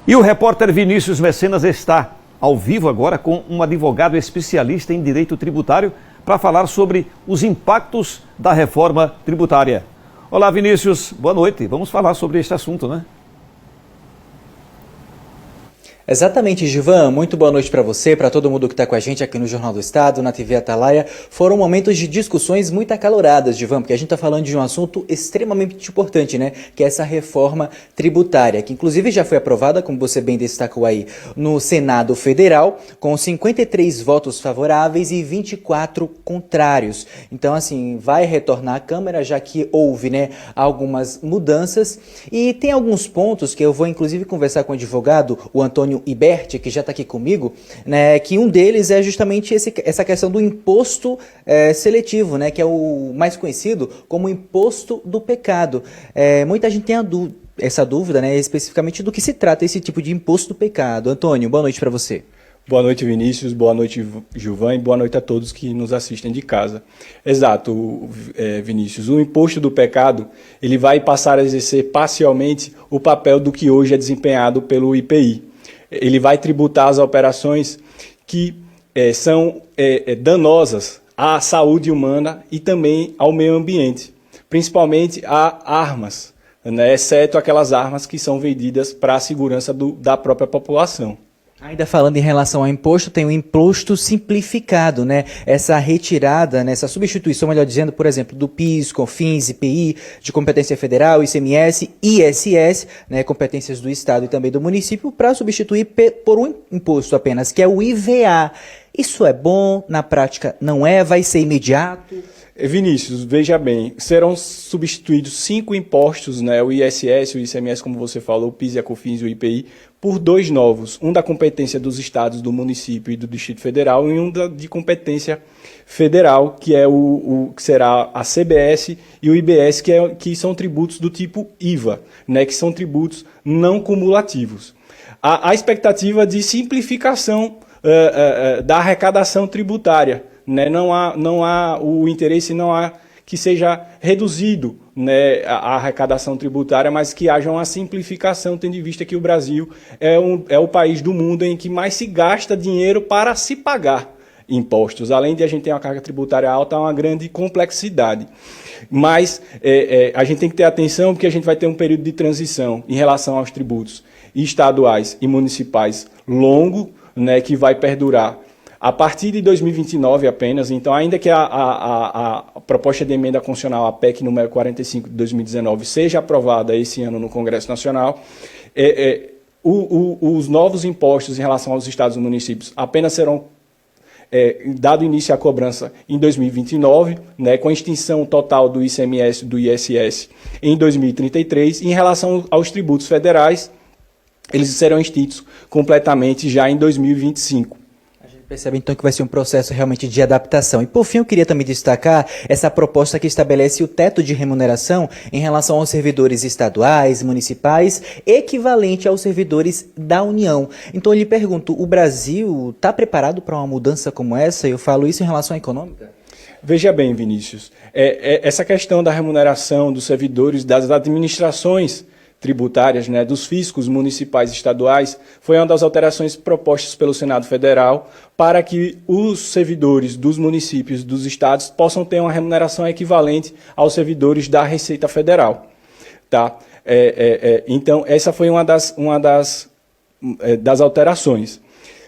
E o repórter Vinícius Mecenas está ao vivo agora com um advogado especialista em direito tributário para falar sobre os impactos da reforma tributária. Olá, Vinícius, boa noite. Vamos falar sobre este assunto, né? Exatamente, Gilvan. Muito boa noite para você, para todo mundo que está com a gente aqui no Jornal do Estado, na TV Atalaia. Foram momentos de discussões muito acaloradas, Gilvan, porque a gente está falando de um assunto extremamente importante, né? Que é essa reforma tributária, que inclusive já foi aprovada, como você bem destacou aí, no Senado Federal, com 53 votos favoráveis e 24 contrários. Então, assim, vai retornar à Câmara, já que houve, né, algumas mudanças. E tem alguns pontos que eu vou, inclusive, conversar com o advogado, o Antônio Iberti, que já está aqui comigo, né, que um deles é justamente essa questão do imposto seletivo, né, que é o mais conhecido como imposto do pecado. Muita gente tem essa dúvida, né, especificamente do que se trata esse tipo de imposto do pecado. Antônio, boa noite para você. Boa noite, Vinícius, boa noite, Gilvan, e boa noite a todos que nos assistem de casa. Exato, Vinícius, o imposto do pecado, ele vai passar a exercer parcialmente o papel do que hoje é desempenhado pelo IPI. Ele vai tributar as operações que são danosas à saúde humana e também ao meio ambiente, principalmente a armas, né, exceto aquelas armas que são vendidas para a segurança da própria população. Ainda falando em relação ao imposto, tem o imposto simplificado, né? Essa retirada, né? Essa substituição, melhor dizendo, por exemplo, do PIS, COFINS, IPI, de competência federal, ICMS, ISS, né? Competências do Estado e também do município, para substituir por um imposto apenas, que é o IVA. Isso é bom? Na prática não é? Vai ser imediato? Vinícius, veja bem, serão substituídos 5 impostos, né, o ISS, o ICMS, como você falou, o PIS, a COFINS e o IPI, por 2 novos, um da competência dos estados, do município e do Distrito Federal e um de competência federal, que é que será a CBS e o IBS, que são tributos do tipo IVA, né, que são tributos não cumulativos. A expectativa de simplificação da arrecadação tributária, né, não há o interesse, não há que seja reduzido, né, a arrecadação tributária, mas que haja uma simplificação, tendo em vista que o Brasil é o país do mundo em que mais se gasta dinheiro para se pagar impostos. Além de a gente ter uma carga tributária alta, há uma grande complexidade. Mas a gente tem que ter atenção, porque a gente vai ter um período de transição em relação aos tributos estaduais e municipais longo, né, que vai perdurar a partir de 2029 apenas. Então, ainda que a proposta de emenda constitucional, a PEC número 45 de 2019, seja aprovada esse ano no Congresso Nacional, os novos impostos em relação aos estados e municípios apenas serão dado início à cobrança em 2029, né, com a extinção total do ICMS e do ISS em 2033. E em relação aos tributos federais, eles serão extintos completamente já em 2025. Percebe então que vai ser um processo realmente de adaptação. E por fim, eu queria também destacar essa proposta que estabelece o teto de remuneração em relação aos servidores estaduais, municipais, equivalente aos servidores da União. Então eu lhe pergunto, o Brasil está preparado para uma mudança como essa? Eu falo isso em relação à econômica? Veja bem, Vinícius, essa questão da remuneração dos servidores das administrações tributárias, né, dos fiscos municipais e estaduais, foi uma das alterações propostas pelo Senado Federal para que os servidores dos municípios, dos estados, possam ter uma remuneração equivalente aos servidores da Receita Federal. Tá? Então, essa foi uma das alterações.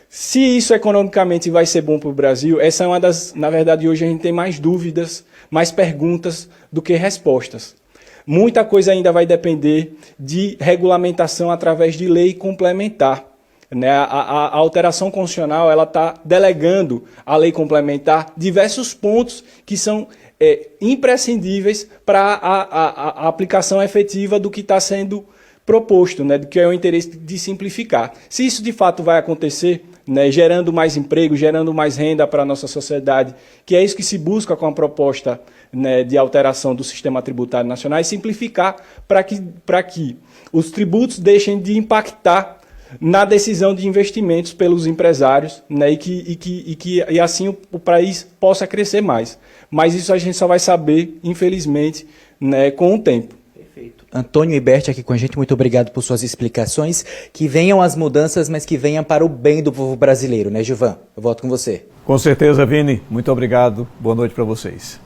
Se isso economicamente vai ser bom para o Brasil, essa é uma das... Na verdade, hoje a gente tem mais dúvidas, mais perguntas do que respostas. Muita coisa ainda vai depender de regulamentação através de lei complementar. Né? A alteração constitucional está delegando à lei complementar diversos pontos que são imprescindíveis para a aplicação efetiva do que está sendo proposto, né? Do que é o interesse de simplificar. Se isso de fato vai acontecer, né, gerando mais emprego, gerando mais renda para a nossa sociedade, que é isso que se busca com a proposta, né, de alteração do sistema tributário nacional, e simplificar para que os tributos deixem de impactar na decisão de investimentos pelos empresários, né, e assim o país possa crescer mais. Mas isso a gente só vai saber, infelizmente, né, com o tempo. Perfeito. Antônio Ibert aqui com a gente, muito obrigado por suas explicações. Que venham as mudanças, mas que venham para o bem do povo brasileiro, né, Gilvan? Eu volto com você. Com certeza, Vini. Muito obrigado. Boa noite para vocês.